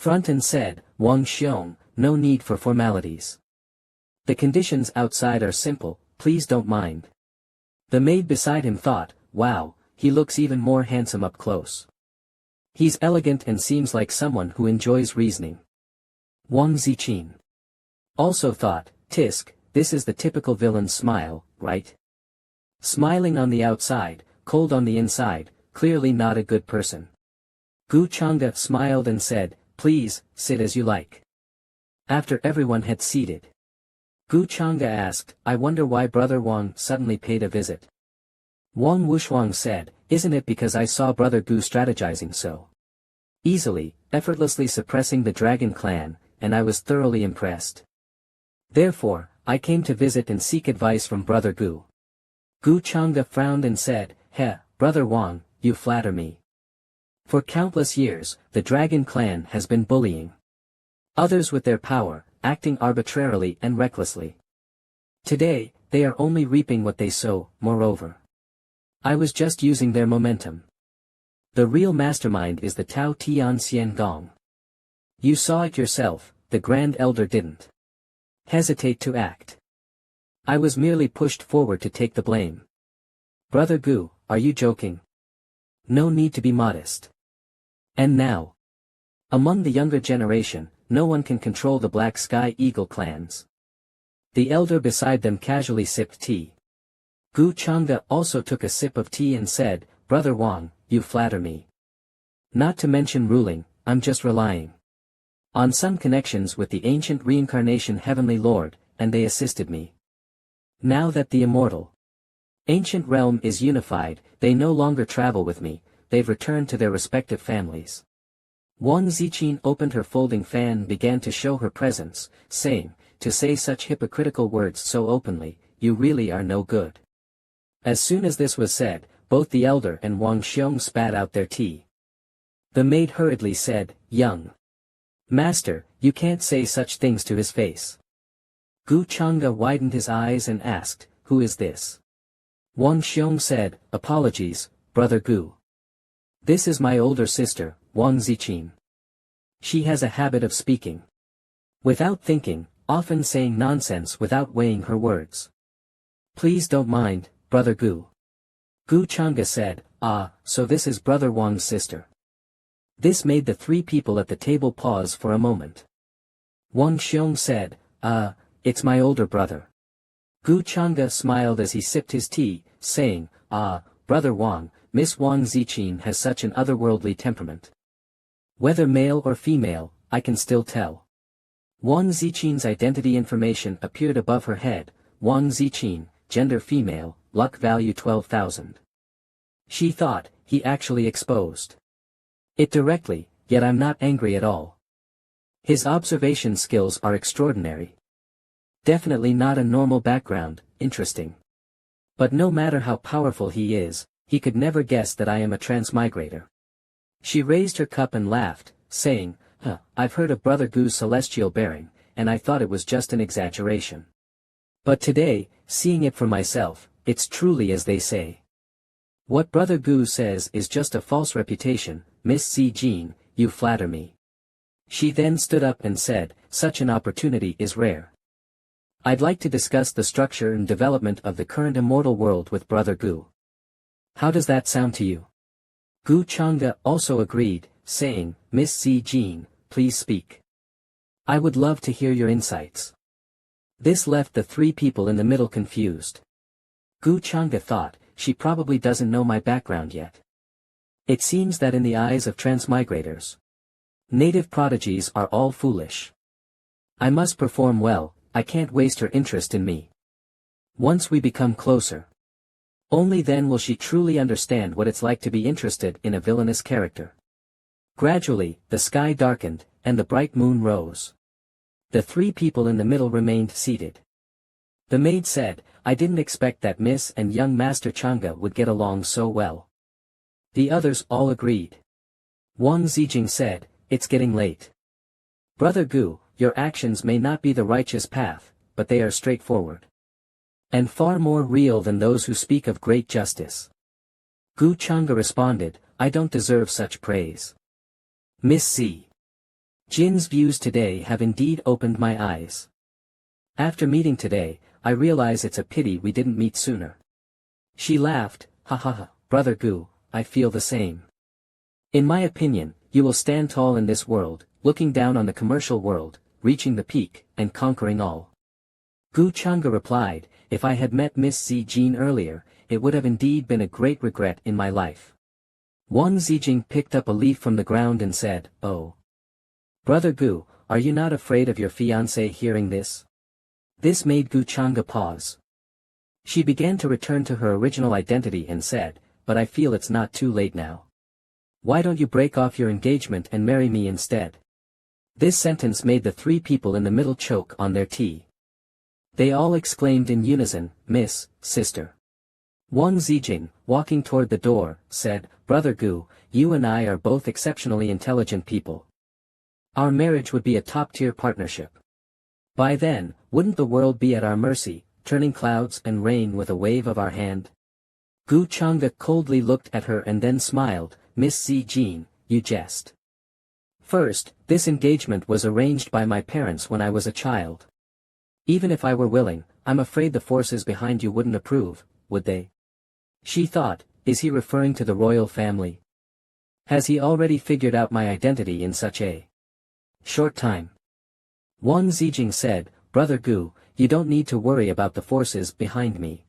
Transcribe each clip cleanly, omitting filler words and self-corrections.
front and said, Wang Xiong, no need for formalities. The conditions outside are simple, please don't mind. The maid beside him thought, wow, he looks even more handsome up close. He's elegant and seems like someone who enjoys reasoning. Wang Ziqin also thought, Tisk, this is the typical villain smile, right? Smiling on the outside, cold on the inside, clearly not a good person. Gu Chang'e smiled and said, please, sit as you like. After everyone had seated, Gu Chang'e asked, I wonder why Brother Wang suddenly paid a visit. Wang Wushuang said, isn't it because I saw Brother Gu strategizing so easily, effortlessly suppressing the dragon clan, and I was thoroughly impressed. Therefore, I came to visit and seek advice from Brother Gu. Gu Chang'e frowned and said, Heh, Brother Wang, you flatter me. For countless years, the dragon clan has been bullying others with their power, acting arbitrarily and recklessly. Today, they are only reaping what they sow, moreover. I was just using their momentum. The real mastermind is the Tao Tian Xian Gong. You saw it yourself, the Grand Elder didn't hesitate to act. I was merely pushed forward to take the blame. Brother Gu, are you joking? No need to be modest. And now, among the younger generation, no one can control the Black Sky Eagle clans. The elder beside them casually sipped tea. Gu Chang'e also took a sip of tea and said, Brother Wang, you flatter me. Not to mention ruling, I'm just relying on some connections with the ancient reincarnation Heavenly Lord, and they assisted me. Now that the immortal ancient realm is unified, they no longer travel with me, they've returned to their respective families. Wang Ziqin opened her folding fan and began to show her presence, saying, to say such hypocritical words so openly, you really are no good. As soon as this was said, both the elder and Wang Xiong spat out their tea. The maid hurriedly said, Young master, you can't say such things to his face. Gu Chang'e widened his eyes and asked, who is this? Wang Xiong said, apologies, Brother Gu. This is my older sister, Wang Ziqin. She has a habit of speaking without thinking, often saying nonsense without weighing her words. Please don't mind, Brother Gu. Gu Chang'e said, ah, so this is Brother Wang's sister. This made the three people at the table pause for a moment. Wang Xiong said, it's my older brother. Gu Chang'e smiled as he sipped his tea, saying, Brother Wang, Miss Wang Ziqin has such an otherworldly temperament. Whether male or female, I can still tell. Wang Ziqin's identity information appeared above her head, Wang Ziqin, gender female, luck value 12,000. She thought, he actually exposed it directly, yet I'm not angry at all. His observation skills are extraordinary. Definitely not a normal background, interesting. But no matter how powerful he is, he could never guess that I am a transmigrator. She raised her cup and laughed, saying, I've heard of Brother Gu's celestial bearing, and I thought it was just an exaggeration. But today, seeing it for myself, it's truly as they say. What Brother Gu says is just a false reputation, Miss Ziqin, you flatter me. She then stood up and said, such an opportunity is rare. I'd like to discuss the structure and development of the current immortal world with Brother Gu. How does that sound to you? Gu Chang'e also agreed, saying, Miss Ziqin, please speak. I would love to hear your insights. This left the three people in the middle confused. Gu Chang'e thought, she probably doesn't know my background yet. It seems that in the eyes of transmigrators, native prodigies are all foolish. I must perform well, I can't waste her interest in me. Once we become closer, only then will she truly understand what it's like to be interested in a villainous character. Gradually, the sky darkened, and the bright moon rose. The three people in the middle remained seated. The maid said, I didn't expect that Miss and young Master Chang'e would get along so well. The others all agreed. Wang Ziqing said, it's getting late. Brother Gu, your actions may not be the righteous path, but they are straightforward. And far more real than those who speak of great justice. Gu Chang'e responded, I don't deserve such praise. Miss C. Jin's views today have indeed opened my eyes. After meeting today, I realize it's a pity we didn't meet sooner. She laughed, ha ha ha, Brother Gu, I feel the same. In my opinion, you will stand tall in this world, looking down on the commercial world, reaching the peak, and conquering all. Gu Chang'e replied, if I had met Miss Zijin earlier, it would have indeed been a great regret in my life. Wang Zijing picked up a leaf from the ground and said, oh. Brother Gu, are you not afraid of your fiancé hearing this? This made Gu Chang'e pause. She began to return to her original identity and said, but I feel it's not too late now. Why don't you break off your engagement and marry me instead? This sentence made the three people in the middle choke on their tea. They all exclaimed in unison, Miss, sister. Wang Zijing, walking toward the door, said, Brother Gu, you and I are both exceptionally intelligent people. Our marriage would be a top-tier partnership. By then, wouldn't the world be at our mercy, turning clouds and rain with a wave of our hand? Gu Chang'e coldly looked at her and then smiled, Miss Zijin, you jest. First, this engagement was arranged by my parents when I was a child. Even if I were willing, I'm afraid the forces behind you wouldn't approve, would they? She thought, is he referring to the royal family? Has he already figured out my identity in such a short time? Wang Zijing said, Brother Gu, you don't need to worry about the forces behind me.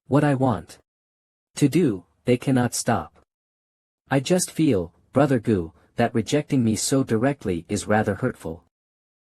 What I want to do, they cannot stop. I just feel, Brother Gu, that rejecting me so directly is rather hurtful.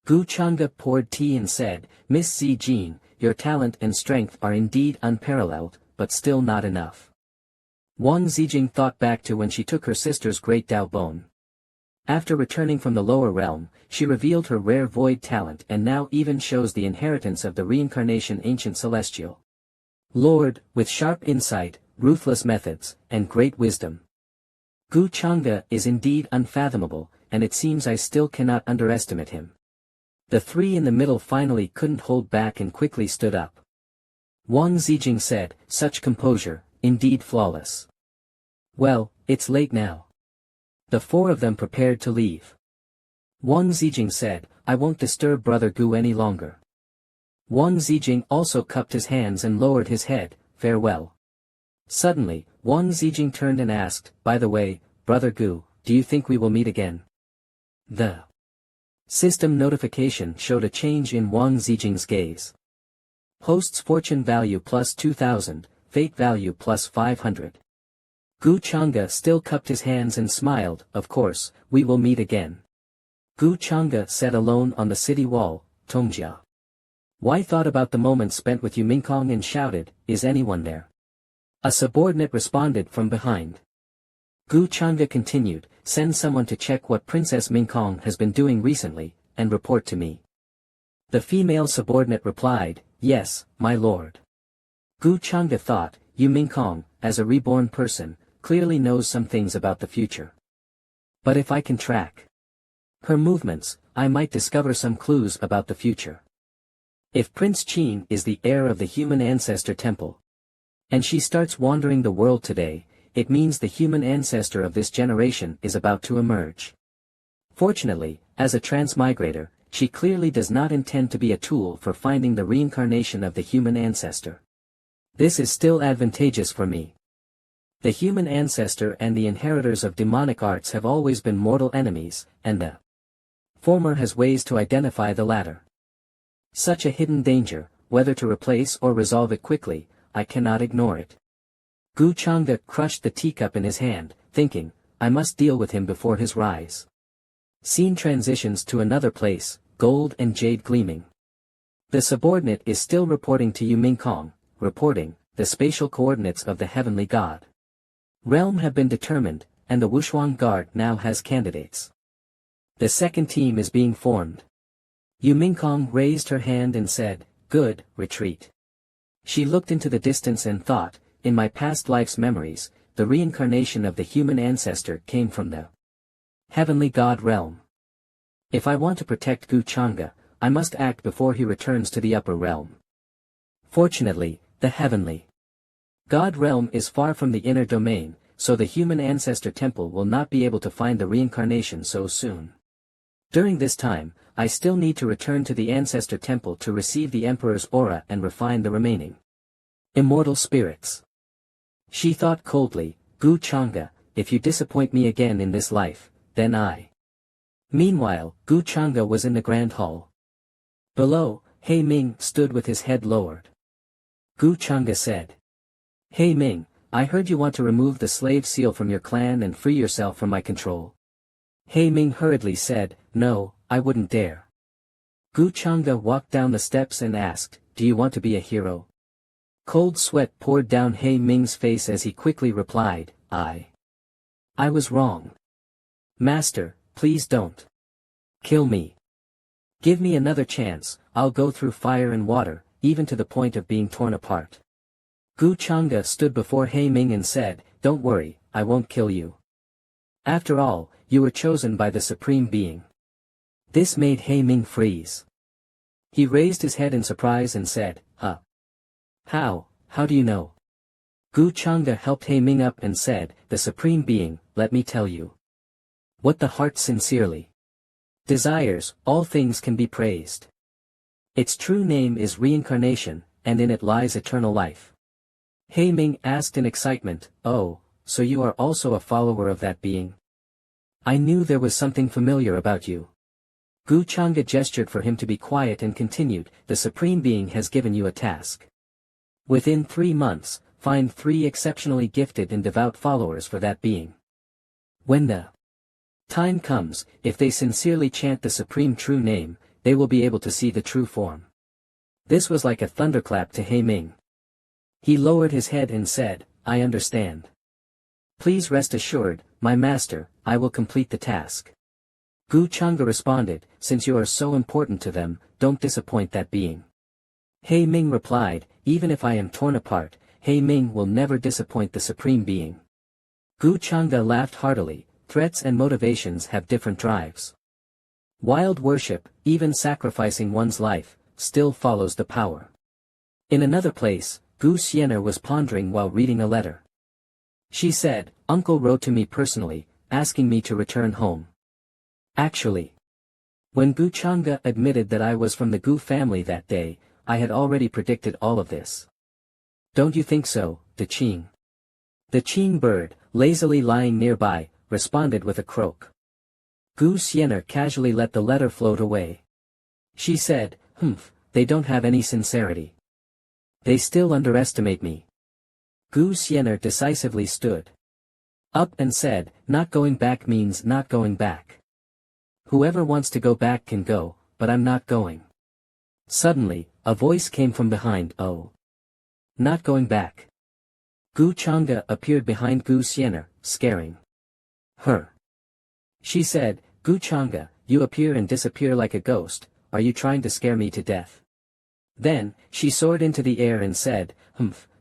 Gu Chang'e poured tea and said, Miss Zijin, your talent and strength are indeed unparalleled, but still not enough. Wang Zijing thought back to when she took her sister's great Dao bone. After returning from the lower realm, she revealed her rare void talent and now even shows the inheritance of the reincarnation ancient celestial Lord, with sharp insight, ruthless methods, and great wisdom. Gu Chang'e is indeed unfathomable, and it seems I still cannot underestimate him. The three in the middle finally couldn't hold back and quickly stood up. Wang Zijing said, such composure, indeed flawless. Well, it's late now. The four of them prepared to leave. Wang Zijing said, I won't disturb Brother Gu any longer. Wang Zijing also cupped his hands and lowered his head, farewell. Suddenly, Wang Zijing turned and asked, by the way, Brother Gu, do you think we will meet again? The system notification showed a change in Wang Zijing's gaze. Host's fortune value plus 2,000, fate value plus 500. Gu Chang'e still cupped his hands and smiled, of course, we will meet again. Gu Chang'e sat alone on the city wall, Tongjia. Why thought about the moment spent with Yu Mingkong and shouted, is anyone there? A subordinate responded from behind. Gu Chang'e continued, send someone to check what Princess Mingkong has been doing recently, and report to me. The female subordinate replied, yes, my lord. Gu Chang'e thought, Yu Mingkong, as a reborn person, clearly knows some things about the future. But if I can track her movements, I might discover some clues about the future. If Prince Qin is the heir of the human ancestor temple, and she starts wandering the world today, it means the human ancestor of this generation is about to emerge. Fortunately, as a transmigrator, she clearly does not intend to be a tool for finding the reincarnation of the human ancestor. This is still advantageous for me. The human ancestor and the inheritors of demonic arts have always been mortal enemies, and the former has ways to identify the latter. Such a hidden danger, whether to replace or resolve it quickly, I cannot ignore it. Gu Chang'e crushed the teacup in his hand, thinking, I must deal with him before his rise. Scene transitions to another place, gold and jade gleaming. The subordinate is still reporting to Yu Mingkong, reporting, the spatial coordinates of the heavenly god realm have been determined, and the Wushuang Guard now has candidates. The second team is being formed. Yu Mingkong raised her hand and said, good, retreat. She looked into the distance and thought, in my past life's memories, the reincarnation of the human ancestor came from the heavenly god realm. If I want to protect Gu Chang'e, I must act before he returns to the upper realm. Fortunately, the heavenly god realm is far from the inner domain, so the human ancestor temple will not be able to find the reincarnation so soon. During this time, I still need to return to the Ancestor Temple to receive the Emperor's aura and refine the remaining immortal spirits. She thought coldly, Gu Chang'e, if you disappoint me again in this life, then I. Meanwhile, Gu Chang'e was in the Grand Hall. Below, He Ming stood with his head lowered. Gu Chang'e said, He Ming, I heard you want to remove the slave seal from your clan and free yourself from my control. He Ming hurriedly said, No, I wouldn't dare. Gu Chang'e walked down the steps and asked, Do you want to be a hero? Cold sweat poured down He Ming's face as he quickly replied, I was wrong. Master, please don't kill me. Give me another chance, I'll go through fire and water, even to the point of being torn apart. Gu Chang'e stood before He Ming and said, Don't worry, I won't kill you. After all, you were chosen by the Supreme Being. This made He Ming freeze. He raised his head in surprise and said, Huh? How do you know? Gu Chang'e helped He Ming up and said, The Supreme Being, let me tell you. What the heart sincerely desires, all things can be praised. Its true name is reincarnation, and in it lies eternal life. He Ming asked in excitement, Oh, so you are also a follower of that being? I knew there was something familiar about you. Gu Chang'e gestured for him to be quiet and continued, The Supreme Being has given you a task. Within 3 months, find 3 exceptionally gifted and devout followers for that being. When the time comes, if they sincerely chant the supreme true name, they will be able to see the true form. This was like a thunderclap to He Ming. He lowered his head and said, I understand. Please rest assured, my master, I will complete the task. Gu Chang'e responded, Since you are so important to them, don't disappoint that being. He Ming replied, Even if I am torn apart, He Ming will never disappoint the Supreme Being. Gu Chang'e laughed heartily, Threats and motivations have different drives. Wild worship, even sacrificing one's life, still follows the power. In another place, Gu Xian'er was pondering while reading a letter. She said, Uncle wrote to me personally, asking me to return home. Actually, when Gu Chang'e admitted that I was from the Gu family that day, I had already predicted all of this. Don't you think so, the Qing? The Qing bird, lazily lying nearby, responded with a croak. Gu Xian'er casually let the letter float away. She said, They don't have any sincerity. They still underestimate me. Gu Xian'er decisively stood up and said, Not going back means not going back. Whoever wants to go back can go, but I'm not going. Suddenly, a voice came from behind, Oh. Not going back. Gu Chang'e appeared behind Gu Xian'er, scaring her. She said, Gu Chang'e, you appear and disappear like a ghost, are you trying to scare me to death? Then, she soared into the air and said,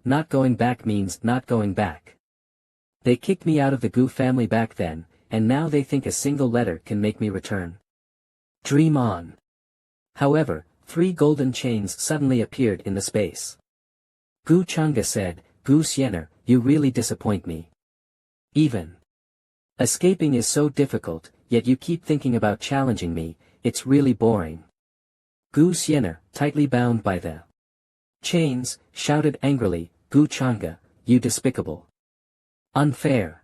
Not going back means not going back. They kicked me out of the Gu family back then, and now they think a single letter can make me return. Dream on. However, 3 golden chains suddenly appeared in the space. Gu Chang'e said, Gu Xian'er, you really disappoint me. Even escaping is so difficult, yet you keep thinking about challenging me, it's really boring. Gu Xian'er, tightly bound by the chains, shouted angrily, Gu Chang'e, you despicable. Unfair.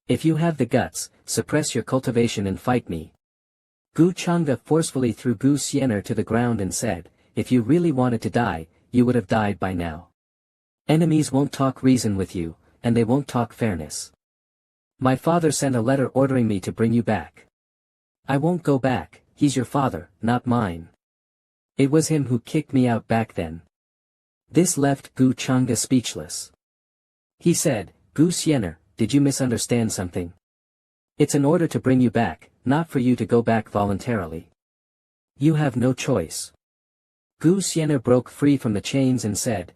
If you have the guts, suppress your cultivation and fight me. Gu Chang'e forcefully threw Gu Xian'er to the ground and said, If you really wanted to die, you would have died by now. Enemies won't talk reason with you, and they won't talk fairness. My father sent a letter ordering me to bring you back. I won't go back, he's your father, not mine. It was him who kicked me out back then. This left Gu Chang'e speechless. He said, Gu Xian'er, did you misunderstand something? It's an order to bring you back, not for you to go back voluntarily. You have no choice. Gu Xian'er broke free from the chains and said,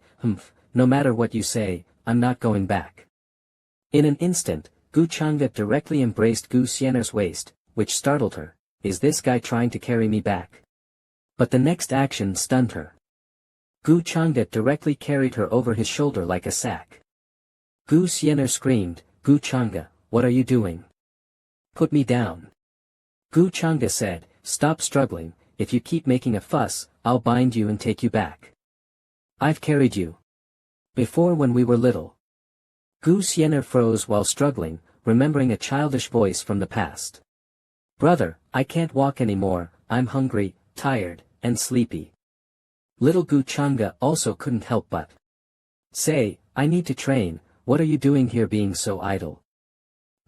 No matter what you say, I'm not going back. In an instant, Gu Chang'e directly embraced Gu Xian'er's waist, which startled her. Is this guy trying to carry me back? But the next action stunned her. Gu Chang'e directly carried her over his shoulder like a sack. Gu Xian'er screamed, Gu Chang'e, what are you doing? Put me down. Gu Changa said, "Stop struggling, if you keep making a fuss, I'll bind you and take you back. I've carried you before when we were little." Gu Xianer froze while struggling, remembering a childish voice from the past. "Brother, I can't walk anymore, I'm hungry, tired, and sleepy." Little Gu Changa also couldn't help but say, "I need to train, what are you doing here being so idle?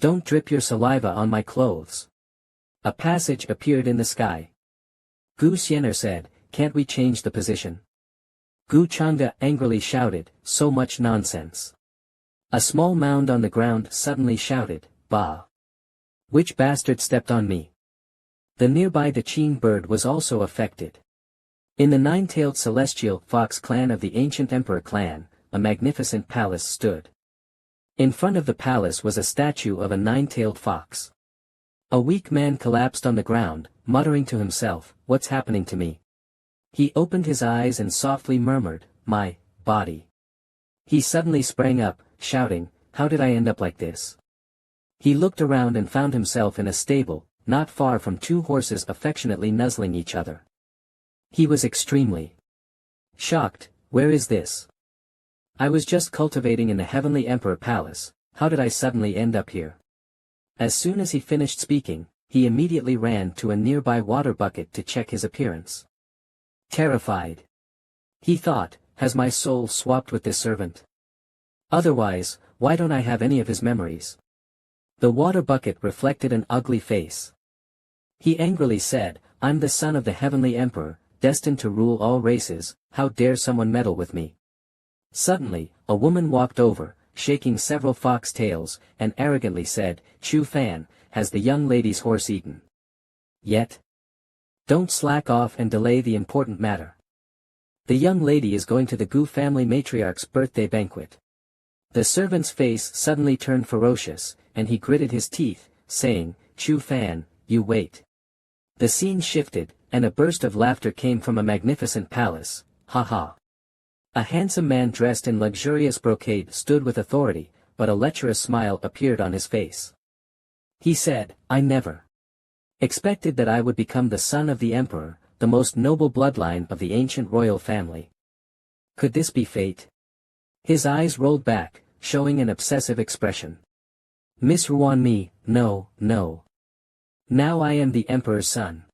Don't drip your saliva on my clothes." A passage appeared in the sky. Gu Xianer said, "Can't we change the position?" Gu Changa angrily shouted, "So much nonsense." A small mound on the ground suddenly shouted, "Bah! Which bastard stepped on me?" The nearby Daqing bird was also affected. In the nine-tailed celestial fox clan of the ancient emperor clan, a magnificent palace stood. In front of the palace was a statue of a nine-tailed fox. A weak man collapsed on the ground, muttering to himself, "What's happening to me?" He opened his eyes and softly murmured, "My body." He suddenly sprang up, shouting, "How did I end up like this?" He looked around and found himself in a stable, not far from two horses affectionately nuzzling each other. He was extremely shocked. "Where is this? I was just cultivating in the heavenly emperor palace, how did I suddenly end up here?" As soon as he finished speaking, he immediately ran to a nearby water bucket to check his appearance. Terrified, he thought, "Has my soul swapped with this servant? Otherwise, why don't I have any of his memories?" The water bucket reflected an ugly face. He angrily said, "I'm the son of the heavenly emperor, destined to rule all races, how dare someone meddle with me?" Suddenly, a woman walked over, shaking several fox tails, and arrogantly said, "Chu Fan, has the young lady's horse eaten yet? Don't slack off and delay the important matter. The young lady is going to the Gu family matriarch's birthday banquet." The servant's face suddenly turned ferocious, and he gritted his teeth, saying, "Chu Fan, you wait." The scene shifted, and a burst of laughter came from a magnificent palace. "Ha ha!" A handsome man dressed in luxurious brocade stood with authority, but a lecherous smile appeared on his face. He said, "I never expected that I would become the son of the emperor, the most noble bloodline of the ancient royal family. Could this be fate?" His eyes rolled back, showing an obsessive expression. "Miss Ruanmi, no, no. Now I am the emperor's son."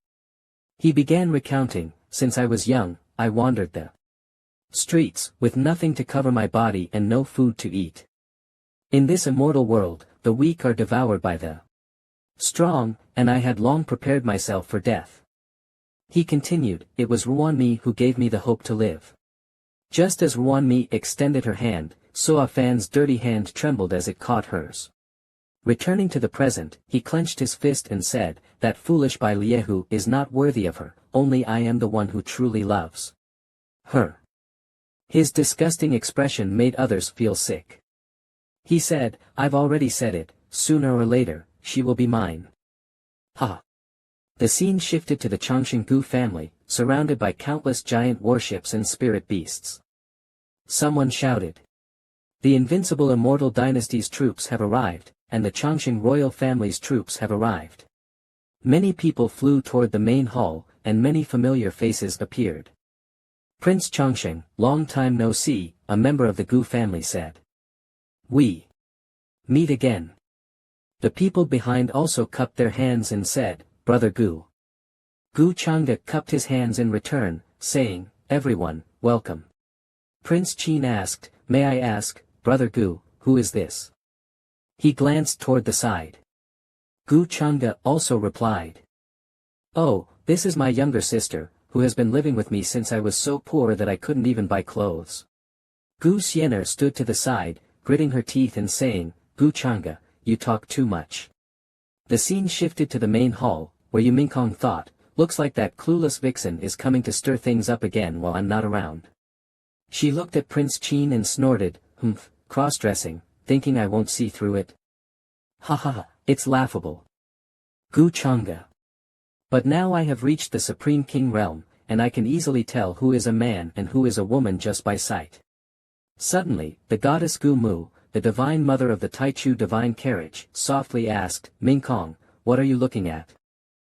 He began recounting, "Since I was young, I wandered the streets, with nothing to cover my body and no food to eat. In this immortal world, the weak are devoured by the strong, and I had long prepared myself for death." He continued, "It was Ruanmi who gave me the hope to live." Just as Ruanmi extended her hand, Soa Fan's dirty hand trembled as it caught hers. Returning to the present, he clenched his fist and said, "That foolish Bai Liehu is not worthy of her, only I am the one who truly loves her." His disgusting expression made others feel sick. He said, "I've already said it, sooner or later, she will be mine." Ha! The scene shifted to the Changsheng Gu family, surrounded by countless giant warships and spirit beasts. Someone shouted, "The invincible immortal dynasty's troops have arrived, and the Changsheng royal family's troops have arrived." Many people flew toward the main hall, and many familiar faces appeared. "Prince Changsheng, long time no see," a member of the Gu family said. "We meet again." The people behind also cupped their hands and said, "Brother Gu." Gu Changa cupped his hands in return, saying, "Everyone, welcome." Prince Qin asked, "May I ask, Brother Gu, who is this?" He glanced toward the side. Gu Changa also replied, "Oh, this is my younger sister, who has been living with me since I was so poor that I couldn't even buy clothes." Gu Xianer stood to the side, gritting her teeth and saying, "Gu Changa, you talk too much." The scene shifted to the main hall, where Yu Mingkong thought, "Looks like that clueless vixen is coming to stir things up again while I'm not around." She looked at Prince Qin and snorted, "Humph, cross-dressing, thinking I won't see through it? Ha ha ha, it's laughable. Gu Changa. But now I have reached the Supreme King realm, and I can easily tell who is a man and who is a woman just by sight." Suddenly, the goddess Gu Mu, the divine mother of the Taichu divine carriage, softly asked, "Mingkong, what are you looking at?"